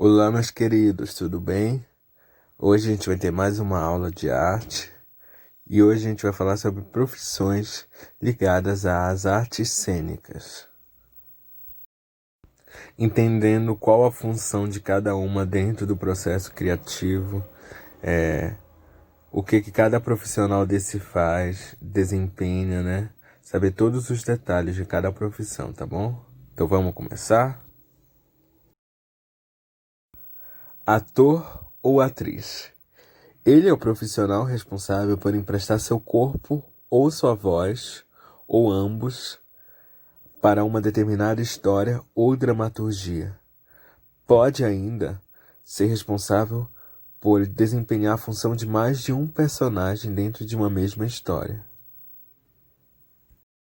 Olá, meus queridos, tudo bem? Hoje a gente vai ter mais uma aula de arte e hoje a gente vai falar sobre profissões ligadas às artes cênicas, entendendo qual a função de cada uma dentro do processo criativo, o que cada profissional desse faz, desempenha, né? Saber todos os detalhes de cada profissão, tá bom? Então vamos começar? Ator ou atriz? Ele é o profissional responsável por emprestar seu corpo ou sua voz, ou ambos, para uma determinada história ou dramaturgia. Pode ainda ser responsável por desempenhar a função de mais de um personagem dentro de uma mesma história.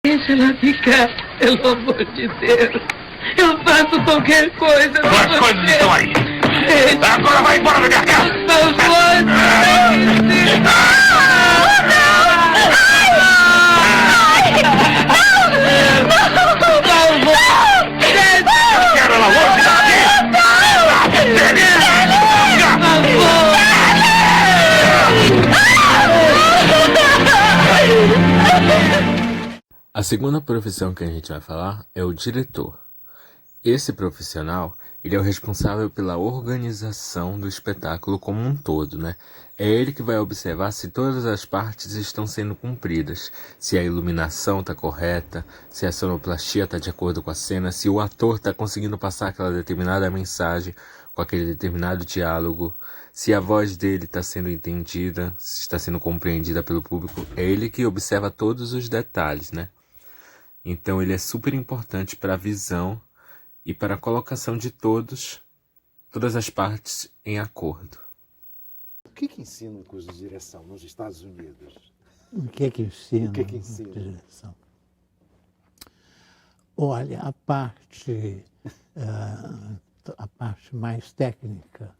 Deixa ela ficar, pelo amor de Deus. Eu faço qualquer coisa. As coisas estão aí. Agora vai embora da minha casa. Eu quero ela longe A segunda profissão que a gente vai falar é o diretor. Esse profissional, ele é o responsável pela organização do espetáculo como um todo, né? É ele que vai observar se todas as partes estão sendo cumpridas, se a iluminação está correta, se a sonoplastia está de acordo com a cena, se o ator está conseguindo passar aquela determinada mensagem com aquele determinado diálogo, se a voz dele está sendo entendida, se está sendo compreendida pelo público. É ele que observa todos os detalhes, né? Então ele é super importante para a visão e para a colocação de todas as partes em acordo. O que ensina um curso de direção nos Estados Unidos? O que ensina? O que ensina? Direção? Olha, a parte mais técnica.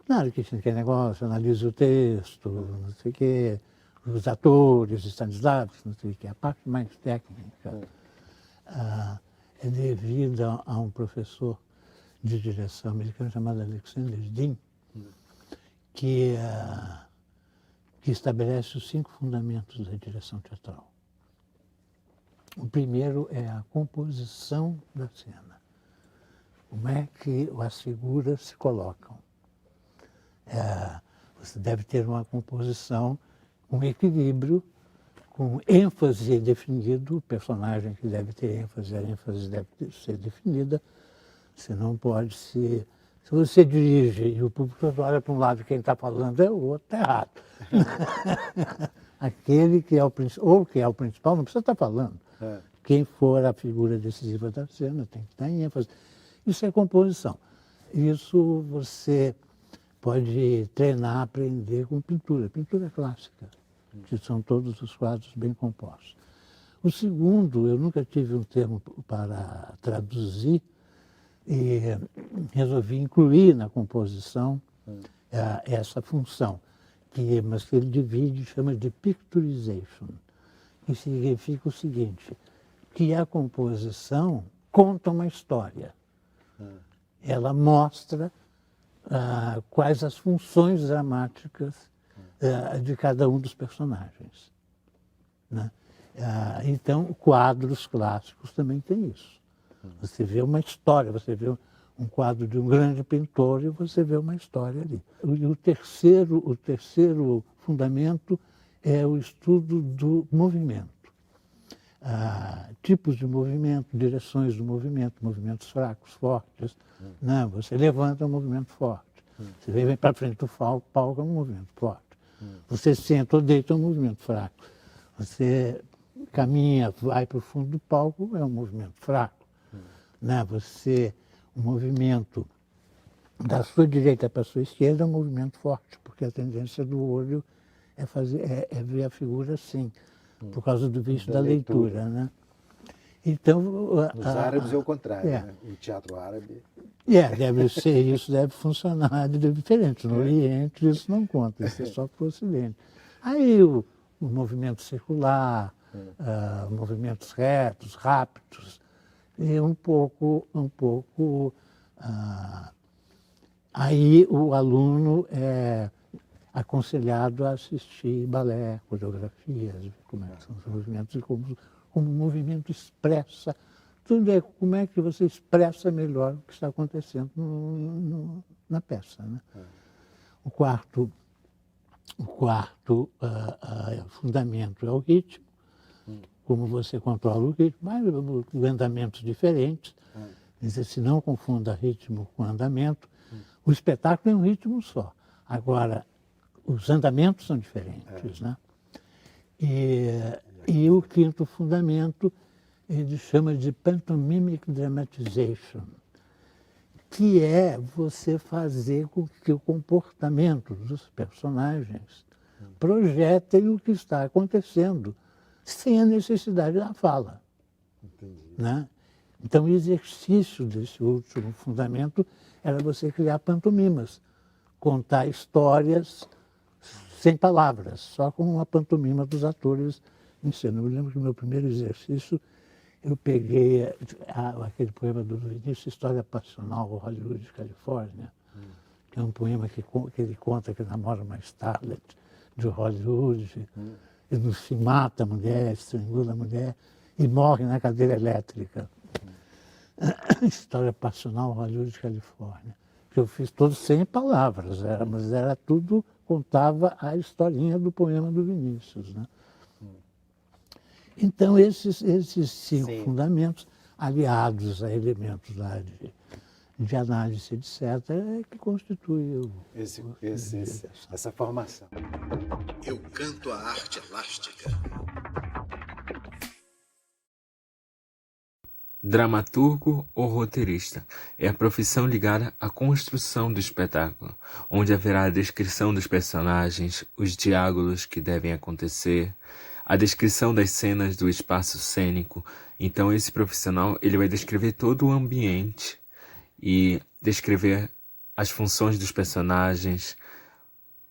Claro que tem negócio, analisa o texto, não sei o quê, os atores, Stanislavski, não sei o quê. A parte mais técnica é devida a um professor de direção americano chamado Alexander Dean, que estabelece os 5 fundamentos da direção teatral. O primeiro é a composição da cena. Como é que as figuras se colocam? Você deve ter uma composição com equilíbrio, com ênfase definido, o personagem que deve ter ênfase, a ênfase deve ser definida. Você não pode se... Se você dirige e o público olha para um lado e quem está falando é o outro, está errado. Aquele que é o principal, ou que é o principal, não precisa estar falando. Quem for a figura decisiva da cena tem que estar em ênfase. Isso é composição. Isso você pode treinar, aprender com pintura clássica, que são todos os quadros bem compostos. O segundo, eu nunca tive um termo para traduzir, e resolvi incluir na composição essa função, mas que ele divide e chama de picturization, que significa o seguinte, que a composição conta uma história. Ela mostra quais as funções dramáticas de cada um dos personagens, né? Então, quadros clássicos também têm isso. Você vê uma história, você vê um quadro de um grande pintor e você vê uma história ali. E o terceiro fundamento é o estudo do movimento. Tipos de movimento, direções do movimento, movimentos fracos, fortes. Não, você levanta um movimento forte. Você vem para frente do palco, é um movimento forte. Você senta ou deita, é um movimento fraco. Você caminha, vai para o fundo do palco, é um movimento fraco. Né? O movimento da sua direita para a sua esquerda é um movimento forte, porque a tendência do olho é ver a figura assim, por causa do vício da leitura. Né? Então, nos árabes é o contrário, né? O teatro árabe... deve ser, isso deve funcionar de diferente. No Oriente isso não conta, isso é só para o Ocidente. Aí o movimento circular, movimentos retos, rápidos, e um pouco Aí o aluno é aconselhado a assistir balé, coreografias, ver como é que são os movimentos e como o movimento expressa. Tudo é como é que você expressa melhor o que está acontecendo na peça, né? O quarto fundamento é o ritmo, como você controla o ritmo, mas andamentos diferentes. Quer dizer, se não confunda ritmo com andamento, o espetáculo é um ritmo só. Agora, os andamentos são diferentes, né? E o quinto fundamento, ele chama de pantomimic dramatization, que é você fazer com que o comportamento dos personagens projetem o que está acontecendo, sem a necessidade da fala. Entendi. Né? Então, o exercício desse último fundamento era você criar pantomimas, contar histórias sem palavras, só com a pantomima dos atores em cena. Eu lembro que no meu primeiro exercício eu peguei aquele poema do Vinícius, História Passional, Hollywood, Califórnia, que é um poema que ele conta que namora uma starlet de Hollywood, e se mata a mulher, estrangula a mulher e morre na cadeira elétrica. História Passional, Hollywood, Califórnia. Que eu fiz todo sem palavras, mas era tudo, contava a historinha do poema do Vinícius, né? Então, esses cinco fundamentos, aliados a elementos lá de análise, etc., é que constitui essa formação. Eu canto a arte elástica. Dramaturgo ou roteirista é a profissão ligada à construção do espetáculo, onde haverá a descrição dos personagens, os diálogos que devem acontecer, a descrição das cenas do espaço cênico. Então esse profissional ele vai descrever todo o ambiente e descrever as funções dos personagens,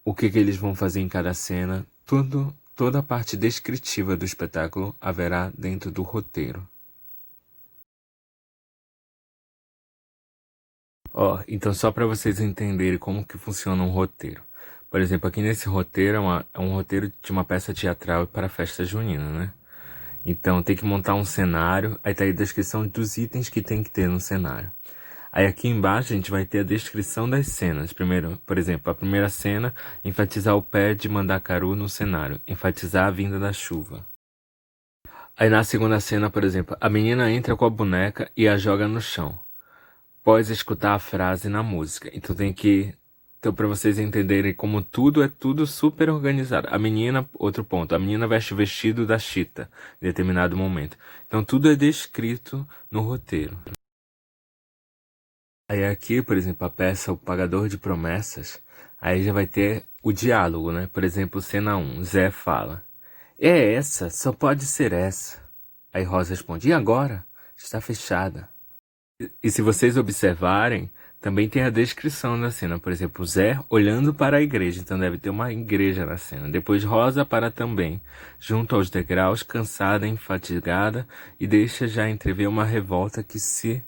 o que eles vão fazer em cada cena, toda a parte descritiva do espetáculo haverá dentro do roteiro. Então só para vocês entenderem como que funciona um roteiro. Por exemplo, aqui nesse roteiro é um roteiro de uma peça teatral para a festa junina, né? Então tem que montar um cenário, aí tá aí a descrição dos itens que tem que ter no cenário. Aí aqui embaixo a gente vai ter a descrição das cenas. Primeiro, por exemplo, a primeira cena, enfatizar o pé de Mandacaru no cenário, enfatizar a vinda da chuva. Aí na segunda cena, por exemplo, a menina entra com a boneca e a joga no chão. Pode escutar a frase na música. Então para vocês entenderem como tudo é tudo super organizado. A menina, outro ponto, a menina veste o vestido da Chita em determinado momento. Então tudo é descrito no roteiro. Aí aqui, por exemplo, a peça O Pagador de Promessas, aí já vai ter o diálogo, né? Por exemplo, cena 1, Zé fala: "É essa, só pode ser essa." Aí Rosa responde: "E agora? Está fechada." E se vocês observarem, também tem a descrição da cena. Por exemplo, Zé olhando para a igreja, então deve ter uma igreja na cena. Depois Rosa para também, junto aos degraus, cansada, enfatigada, e deixa já entrever uma revolta que se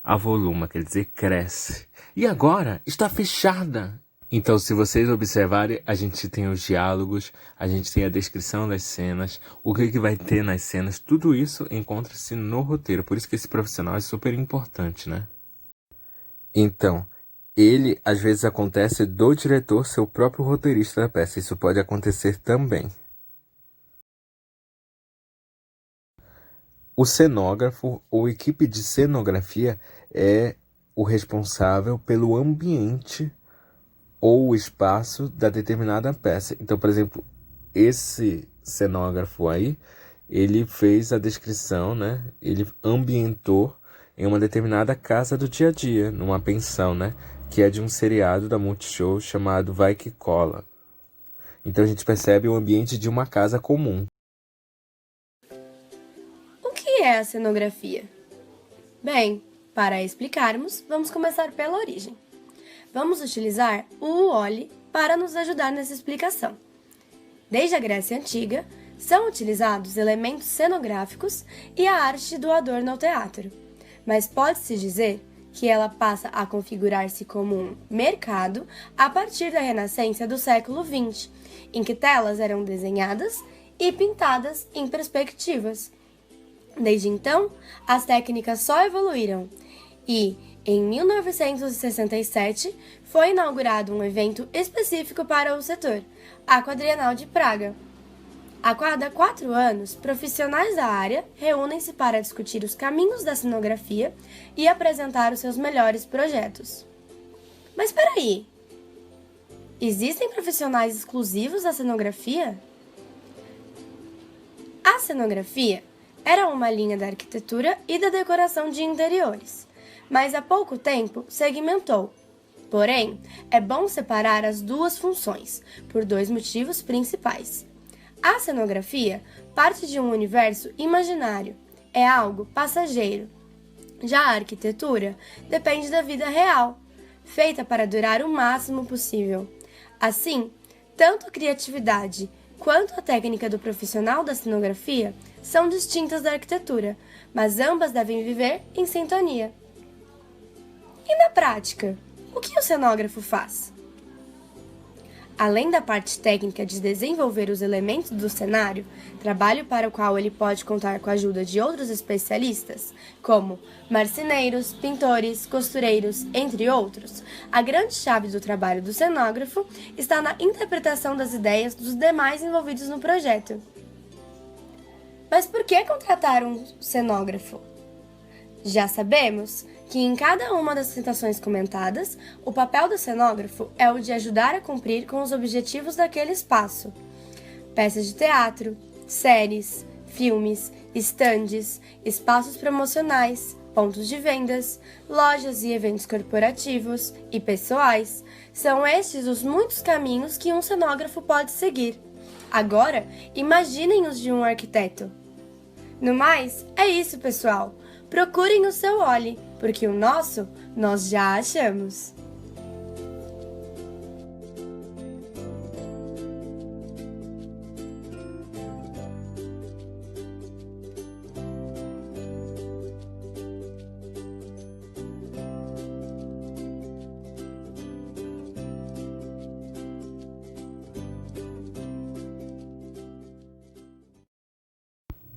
avoluma, quer dizer, cresce. "E agora? Está fechada!" Então, se vocês observarem, a gente tem os diálogos, a gente tem a descrição das cenas, o que vai ter nas cenas, tudo isso encontra-se no roteiro. Por isso que esse profissional é super importante, né? Então, ele, às vezes, acontece do diretor ser o próprio roteirista da peça. Isso pode acontecer também. O cenógrafo ou equipe de cenografia é o responsável pelo ambiente ou o espaço da determinada peça. Então, por exemplo, esse cenógrafo aí, ele fez a descrição, né? Ele ambientou em uma determinada casa do dia a dia, numa pensão, né? Que é de um seriado da Multishow chamado Vai Que Cola. Então a gente percebe o ambiente de uma casa comum. O que é a cenografia? Bem, para explicarmos, vamos começar pela origem. Vamos utilizar o Uoli para nos ajudar nessa explicação. Desde a Grécia Antiga, são utilizados elementos cenográficos e a arte do adorno ao teatro, mas pode-se dizer que ela passa a configurar-se como um mercado a partir da Renascença do século XX, em que telas eram desenhadas e pintadas em perspectivas. Desde então, as técnicas só evoluíram e, em 1967, foi inaugurado um evento específico para o setor, a Quadrienal de Praga. A cada 4 anos, profissionais da área reúnem-se para discutir os caminhos da cenografia e apresentar os seus melhores projetos. Mas espera aí! Existem profissionais exclusivos da cenografia? A cenografia era uma linha da arquitetura e da decoração de interiores, mas há pouco tempo segmentou. Porém, é bom separar as duas funções, por 2 motivos principais. A cenografia parte de um universo imaginário, é algo passageiro. Já a arquitetura depende da vida real, feita para durar o máximo possível. Assim, tanto a criatividade quanto a técnica do profissional da cenografia são distintas da arquitetura, mas ambas devem viver em sintonia. E na prática, o que o cenógrafo faz? Além da parte técnica de desenvolver os elementos do cenário, trabalho para o qual ele pode contar com a ajuda de outros especialistas, como marceneiros, pintores, costureiros, entre outros, a grande chave do trabalho do cenógrafo está na interpretação das ideias dos demais envolvidos no projeto. Mas por que contratar um cenógrafo? Já sabemos que em cada uma das citações comentadas, o papel do cenógrafo é o de ajudar a cumprir com os objetivos daquele espaço. Peças de teatro, séries, filmes, estandes, espaços promocionais, pontos de vendas, lojas e eventos corporativos e pessoais, são estes os muitos caminhos que um cenógrafo pode seguir. Agora, imaginem os de um arquiteto. No mais, é isso, pessoal. Procurem o seu Oli, porque o nosso nós já achamos.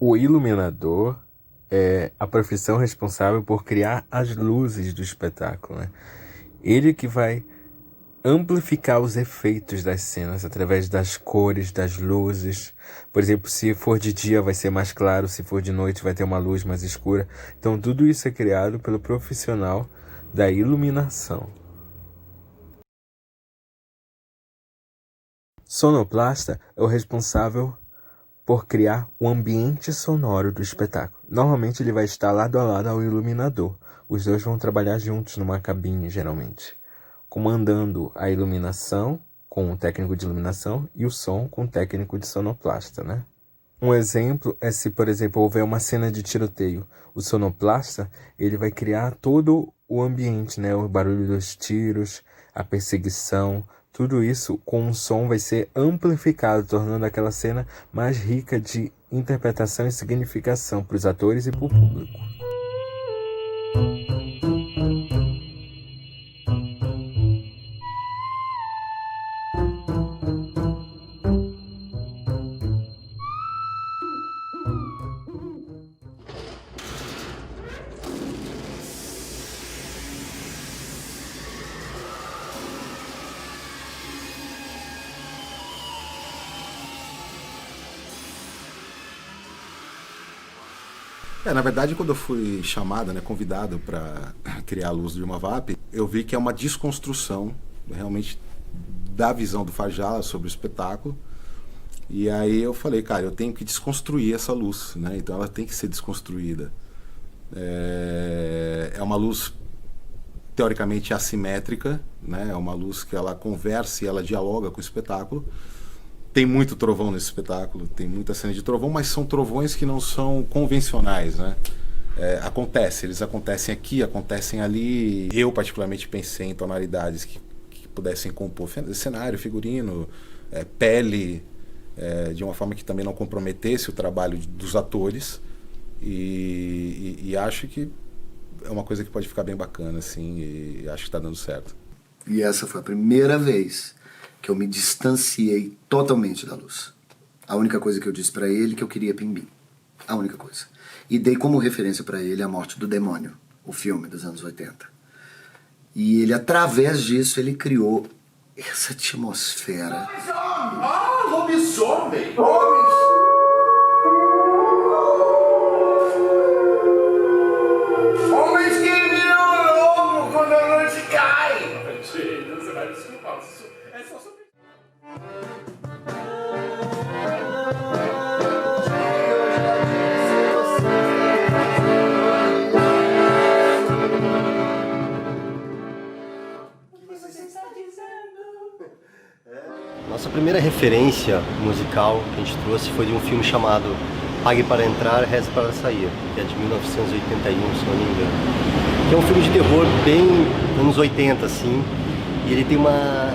O iluminador é a profissão responsável por criar as luzes do espetáculo, né? Ele que vai amplificar os efeitos das cenas através das cores, das luzes. Por exemplo, se for de dia vai ser mais claro, se for de noite vai ter uma luz mais escura. Então tudo isso é criado pelo profissional da iluminação. Sonoplasta é o responsável por criar o ambiente sonoro do espetáculo. Normalmente ele vai estar lado a lado ao iluminador. Os dois vão trabalhar juntos numa cabine, geralmente, comandando a iluminação com o técnico de iluminação e o som com o técnico de sonoplasta, né? Um exemplo é se, por exemplo, houver uma cena de tiroteio. O sonoplasta, ele vai criar todo o ambiente, né? O barulho dos tiros, a perseguição, tudo isso com um som vai ser amplificado, tornando aquela cena mais rica de interpretação e significação para os atores e para o público. Na verdade, quando eu fui chamado, convidado para criar a luz de uma VAP, eu vi que é uma desconstrução realmente da visão do Fajala sobre o espetáculo. E aí eu falei, cara, eu tenho que desconstruir essa luz, né? Então ela tem que ser desconstruída. É uma luz teoricamente assimétrica, né? É uma luz que ela conversa e ela dialoga com o espetáculo. Tem muito trovão nesse espetáculo, tem muita cena de trovão, mas são trovões que não são convencionais, né? Eles acontecem aqui, acontecem ali. Eu particularmente pensei em tonalidades que pudessem compor cenário, figurino, pele, de uma forma que também não comprometesse o trabalho dos atores. E acho que é uma coisa que pode ficar bem bacana, assim, e acho que está dando certo. E essa foi a primeira vez que eu me distanciei totalmente da Luz. A única coisa que eu disse para ele é que eu queria Pimbim. A única coisa. E dei como referência para ele A Morte do Demônio, o filme dos anos 80. E ele, através disso, ele criou essa atmosfera. Lobisomem! Homens que viram o lobo quando a noite cai! Você vai desculpar, é só sobre... Nossa primeira referência musical que a gente trouxe foi de um filme chamado Pague para Entrar, Reze para Sair, que é de 1981, se não me engano. Que é um filme de terror bem anos 80, assim, e ele tem uma...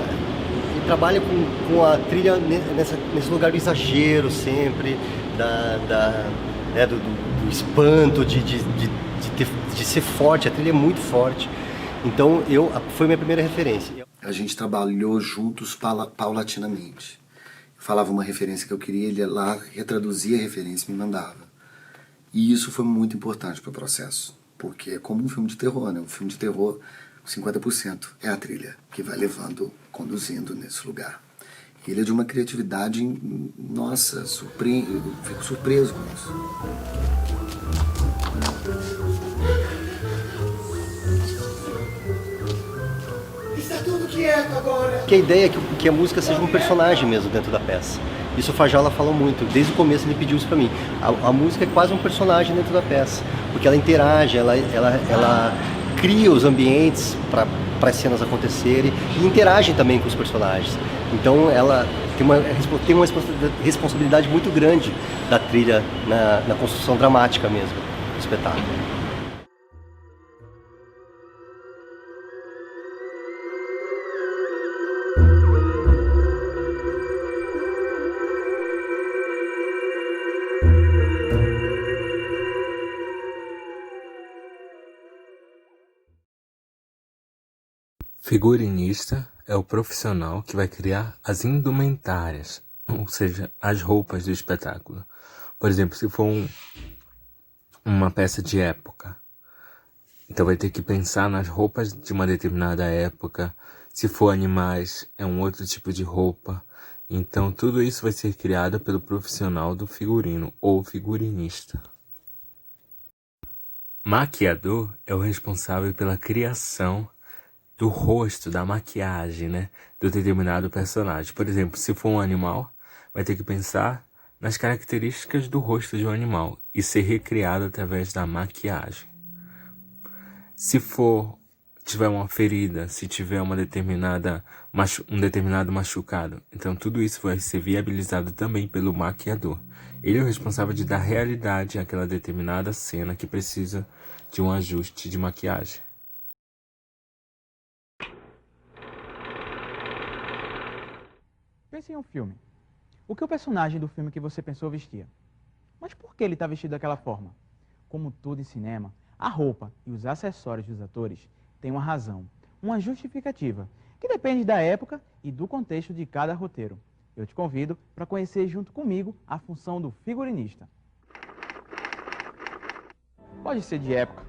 Ele trabalha com a trilha nesse lugar do exagero sempre, do espanto, de ser forte, a trilha é muito forte. Então foi minha primeira referência. A gente trabalhou juntos paulatinamente. Eu falava uma referência que eu queria, ele ia lá, retraduzia a referência e me mandava. E isso foi muito importante para o processo, porque é como um filme de terror, né? Um filme de terror, 50% é a trilha que vai levando, conduzindo nesse lugar. E ele é de uma criatividade, nossa, eu fico surpreso com isso. Que a ideia é que a música seja um personagem mesmo dentro da peça. Isso o Fajala falou muito, desde o começo ele pediu isso pra mim. A música é quase um personagem dentro da peça, porque ela interage, ela cria os ambientes para as cenas acontecerem e interage também com os personagens. Então ela tem uma responsabilidade muito grande da trilha na construção dramática mesmo do espetáculo. Figurinista é o profissional que vai criar as indumentárias, ou seja, as roupas do espetáculo. Por exemplo, se for uma peça de época, então vai ter que pensar nas roupas de uma determinada época. Se for animais, é um outro tipo de roupa. Então tudo isso vai ser criado pelo profissional do figurino ou figurinista. Maquiador é o responsável pela criação do rosto, da maquiagem, né, do determinado personagem. Por exemplo, se for um animal, vai ter que pensar nas características do rosto de um animal e ser recriado através da maquiagem. Se tiver uma ferida, se tiver um determinado machucado, então tudo isso vai ser viabilizado também pelo maquiador. Ele é o responsável de dar realidade àquela determinada cena que precisa de um ajuste de maquiagem. Pense em um filme. O que o personagem do filme que você pensou vestia? Mas por que ele está vestido daquela forma? Como tudo em cinema, a roupa e os acessórios dos atores têm uma razão, uma justificativa, que depende da época e do contexto de cada roteiro. Eu te convido para conhecer junto comigo a função do figurinista. Pode ser de época,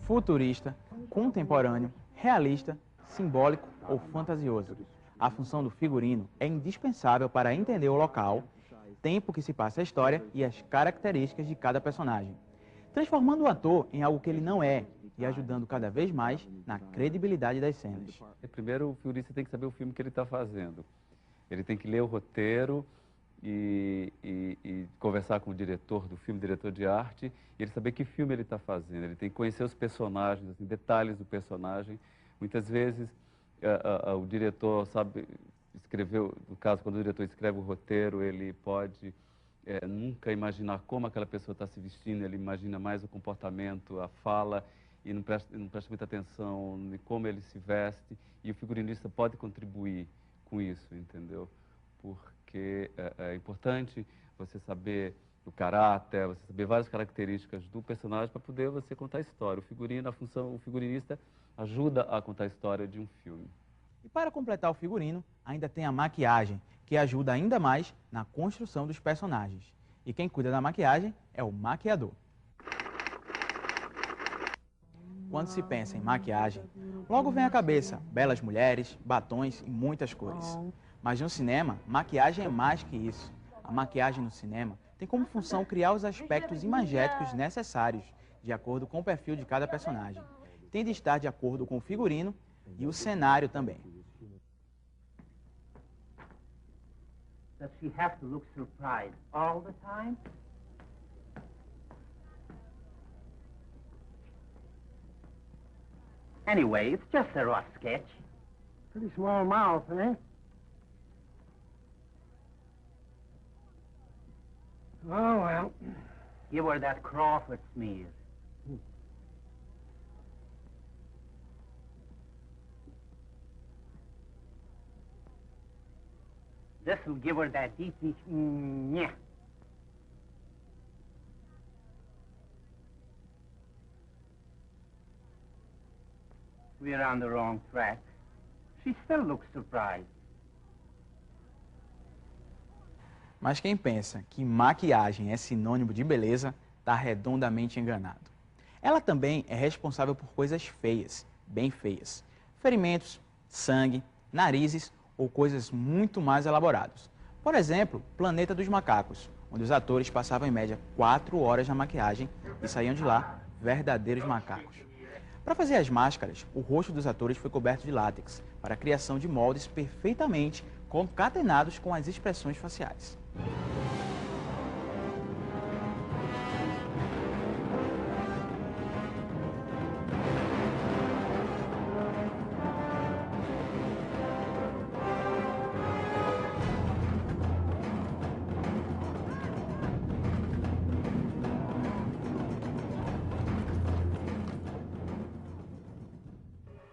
futurista, contemporâneo, realista, simbólico ou fantasioso. A função do figurino é indispensável para entender o local, tempo que se passa a história e as características de cada personagem, transformando o ator em algo que ele não é e ajudando cada vez mais na credibilidade das cenas. Primeiro, o figurista tem que saber o filme que ele está fazendo. Ele tem que ler o roteiro e conversar com o diretor do filme, diretor de arte, e ele saber que filme ele está fazendo. Ele tem que conhecer os personagens, assim, detalhes do personagem. Muitas vezes o diretor sabe escrever, no caso, quando o diretor escreve o roteiro, ele pode nunca imaginar como aquela pessoa está se vestindo, ele imagina mais o comportamento, a fala, e não presta muita atenção em como ele se veste, e o figurinista pode contribuir com isso, entendeu? Porque é importante você saber do caráter, você saber várias características do personagem para poder você contar a história. O figurinista ajuda a contar a história de um filme. E para completar o figurino, ainda tem a maquiagem, que ajuda ainda mais na construção dos personagens. E quem cuida da maquiagem é o maquiador. Quando se pensa em maquiagem, logo vem à cabeça belas mulheres, batons e muitas cores. Mas no cinema, maquiagem é mais que isso. A maquiagem no cinema tem como função criar os aspectos imagéticos necessários, de acordo com o perfil de cada personagem. Tem de estar de acordo com o figurino e o cenário também. Does she have to look surprised all the time? Anyway, it's just a rough sketch. Pretty small mouth, eh? Oh, well. Give her that Crawford smear. This will give her that deep, yeah. We're on the wrong track. She still looks surprised. Mas quem pensa que maquiagem é sinônimo de beleza, está redondamente enganado. Ela também é responsável por coisas feias, bem feias. Ferimentos, sangue, narizes ou coisas muito mais elaboradas. Por exemplo, Planeta dos Macacos, onde os atores passavam em média 4 horas na maquiagem e saíam de lá verdadeiros macacos. Para fazer as máscaras, o rosto dos atores foi coberto de látex, para a criação de moldes perfeitamente concatenados com as expressões faciais.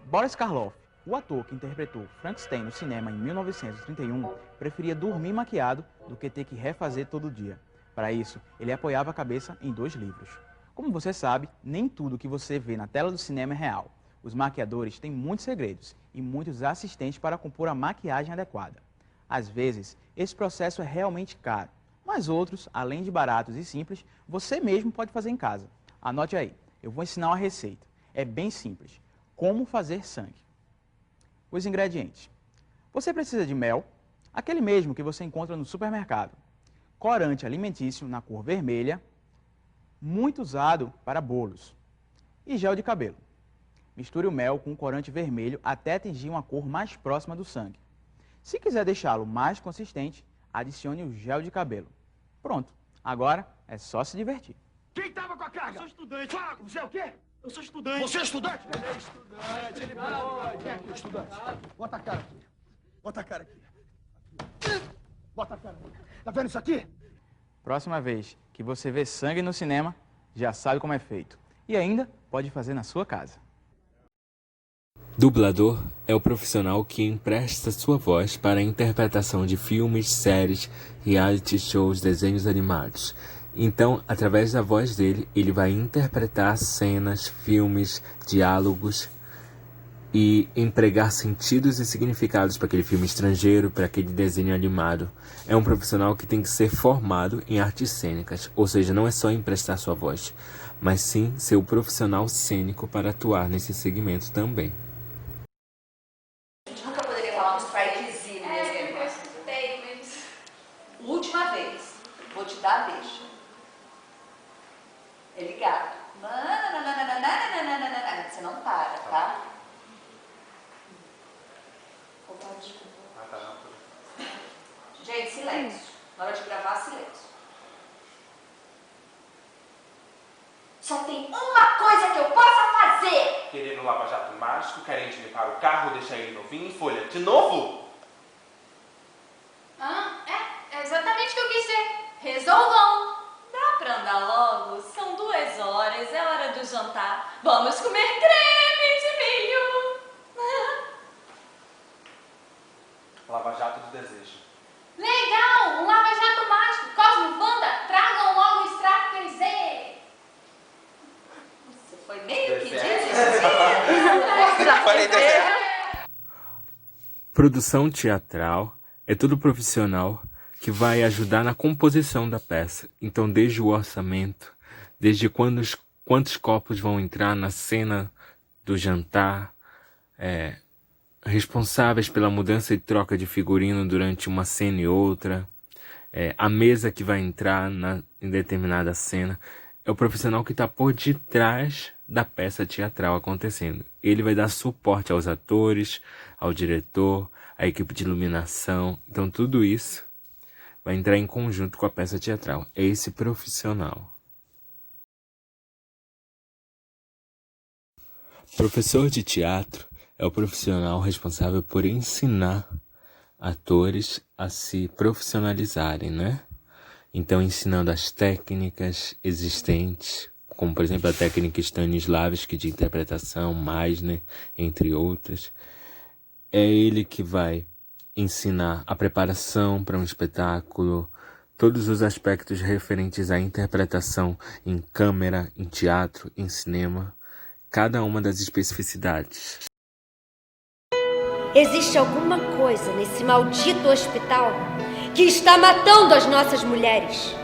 Boris Karloff, o ator que interpretou Frankenstein no cinema em 1931, preferia dormir maquiado do que ter que refazer todo dia. Para isso, ele apoiava a cabeça em 2 livros. Como você sabe, nem tudo que você vê na tela do cinema é real. Os maquiadores têm muitos segredos e muitos assistentes para compor a maquiagem adequada. Às vezes, esse processo é realmente caro, mas outros, além de baratos e simples, você mesmo pode fazer em casa. Anote aí, eu vou ensinar uma receita. É bem simples. Como fazer sangue. Os ingredientes. Você precisa de mel, aquele mesmo que você encontra no supermercado. Corante alimentício na cor vermelha, muito usado para bolos. E gel de cabelo. Misture o mel com o corante vermelho até atingir uma cor mais próxima do sangue. Se quiser deixá-lo mais consistente, adicione o gel de cabelo. Pronto, agora é só se divertir. Quem tava com a carga? Eu sou estudante. Fala, você é o quê? Eu sou estudante. Você é estudante? Ele é estudante, ele pode. Quem é aqui, estudante? Bota a cara aqui. Bota a cara aqui. Bota a cara aqui. Tá vendo isso aqui? Próxima vez que você vê sangue no cinema, já sabe como é feito. E ainda pode fazer na sua casa. Dublador é o profissional que empresta sua voz para a interpretação de filmes, séries, reality shows, desenhos animados. Então, através da voz dele, ele vai interpretar cenas, filmes, diálogos e empregar sentidos e significados para aquele filme estrangeiro, para aquele desenho animado. É um profissional que tem que ser formado em artes cênicas, ou seja, não é só emprestar sua voz, mas sim ser o profissional cênico para atuar nesse segmento também. Nunca poderia falar um strikezinho nesse negócio. Última vez, vou te dar a deixa. É ligado. Você não para, tá? Opa, desculpa. Gente, silêncio. Na hora de gravar, silêncio. Só tem uma coisa que eu possa fazer. Querer no Lava Jato mágico, querendo limpar o carro, deixar ele novinho em folha. De novo? É exatamente o que eu quis dizer. Resolvam. Dá pra andar logo? São 2 horas, é hora do jantar. Vamos comer creme de milho. Lava Jato do Desejo. Legal! Um lava-jato mágico. Cosmo, Wanda, tragam logo Produção teatral é todo profissional que vai ajudar na composição da peça. Então, desde o orçamento, desde quantos copos vão entrar na cena do jantar, responsáveis pela mudança e troca de figurino durante uma cena e outra, a mesa que vai entrar em determinada cena. É o profissional que está por detrás da peça teatral acontecendo. Ele vai dar suporte aos atores, ao diretor, à equipe de iluminação. Então tudo isso vai entrar em conjunto com a peça teatral. É esse profissional. Professor de teatro é o profissional responsável por ensinar atores a se profissionalizarem, né? Então, ensinando as técnicas existentes, como, por exemplo, a técnica Stanislavski de interpretação, Meisner, entre outras. É ele que vai ensinar a preparação para um espetáculo, todos os aspectos referentes à interpretação em câmera, em teatro, em cinema, cada uma das especificidades. Existe alguma coisa nesse maldito hospital que está matando as nossas mulheres.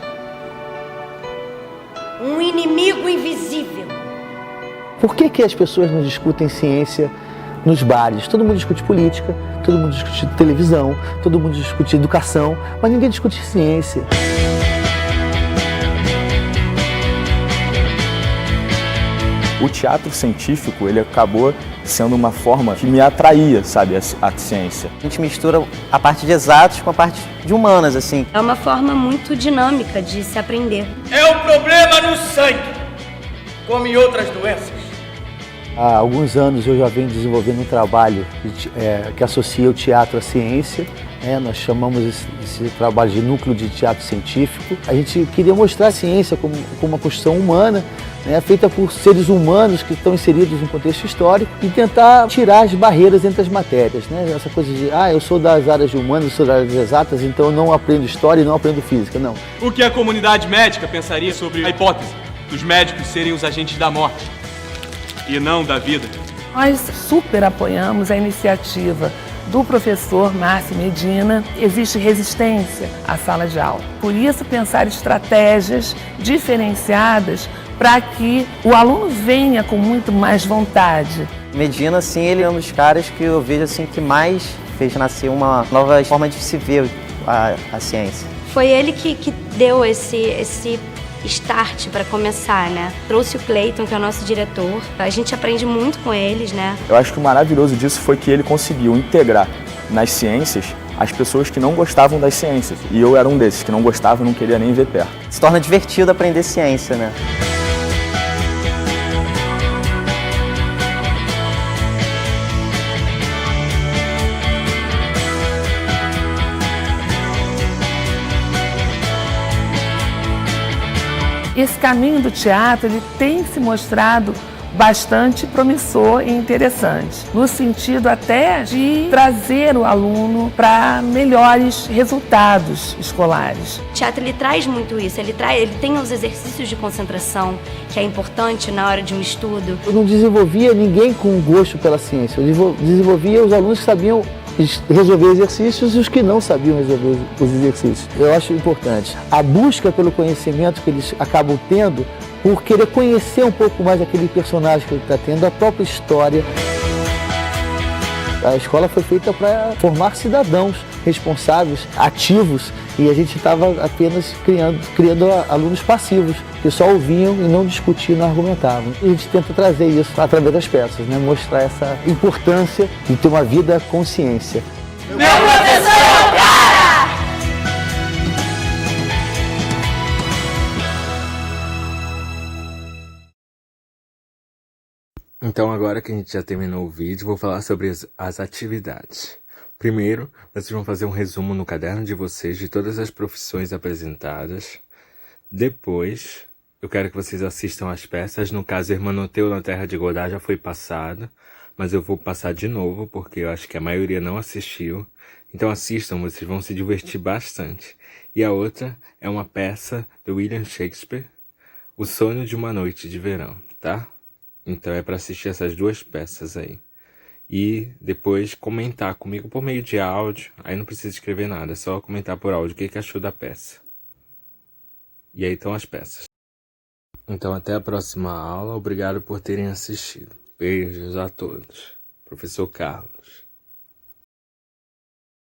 Um inimigo invisível. Por que as pessoas não discutem ciência nos bares? Todo mundo discute política, todo mundo discute televisão, todo mundo discute educação, mas ninguém discute ciência. O teatro científico, ele acabou sendo uma forma que me atraía, sabe, a ciência. A gente mistura a parte de exatos com a parte de humanas, assim. É uma forma muito dinâmica de se aprender. É um problema no sangue, como em outras doenças. Há alguns anos eu já venho desenvolvendo um trabalho que associa o teatro à ciência. Nós chamamos esse trabalho de núcleo de teatro científico. A gente queria mostrar a ciência como uma construção humana, feita por seres humanos que estão inseridos no contexto histórico e tentar tirar as barreiras entre as matérias. Essa coisa de, eu sou das áreas de humanas, eu sou das áreas exatas, então eu não aprendo história e não aprendo física, não. O que a comunidade médica pensaria sobre a hipótese dos médicos serem os agentes da morte e não da vida? Nós super apoiamos a iniciativa do professor Márcio Medina. Existe resistência à sala de aula. Por isso, pensar estratégias diferenciadas para que o aluno venha com muito mais vontade. Medina, assim, ele é um dos caras que eu vejo assim, que mais fez nascer uma nova forma de se ver a ciência. Foi ele que deu esse start para começar, né? Trouxe o Clayton, que é o nosso diretor. A gente aprende muito com eles, né? Eu acho que o maravilhoso disso foi que ele conseguiu integrar nas ciências as pessoas que não gostavam das ciências. E eu era um desses, que não gostava e não queria nem ver perto. Se torna divertido aprender ciência, né? Esse caminho do teatro ele tem se mostrado bastante promissor e interessante, no sentido até de trazer o aluno para melhores resultados escolares. O teatro ele traz muito isso, ele tem os exercícios de concentração, que é importante na hora de um estudo. Eu não desenvolvia ninguém com gosto pela ciência, eu desenvolvia os alunos que sabiam resolver exercícios e os que não sabiam resolver os exercícios. Eu acho importante a busca pelo conhecimento que eles acabam tendo por querer conhecer um pouco mais aquele personagem que ele está tendo, a própria história. A escola foi feita para formar cidadãos responsáveis, ativos, e a gente estava apenas criando alunos passivos, que só ouviam e não discutiam, não argumentavam. E a gente tenta trazer isso através das peças, mostrar essa importância de ter uma vida com ciência. Meu professor é o cara! Então, agora que a gente já terminou o vídeo, vou falar sobre as atividades. Primeiro, vocês vão fazer um resumo no caderno de vocês de todas as profissões apresentadas. Depois, eu quero que vocês assistam as peças. No caso, Hermanoteu na Terra de Godard já foi passada, mas eu vou passar de novo, porque eu acho que a maioria não assistiu. Então assistam, vocês vão se divertir bastante. E a outra é uma peça do William Shakespeare, O Sonho de uma Noite de Verão, tá? Então é para assistir essas duas peças aí. e depois comentar comigo por meio de áudio. Aí não precisa escrever nada, é só comentar por áudio o que achou da peça. E aí estão as peças. Então até a próxima aula, obrigado por terem assistido. Beijos a todos. Professor Carlos.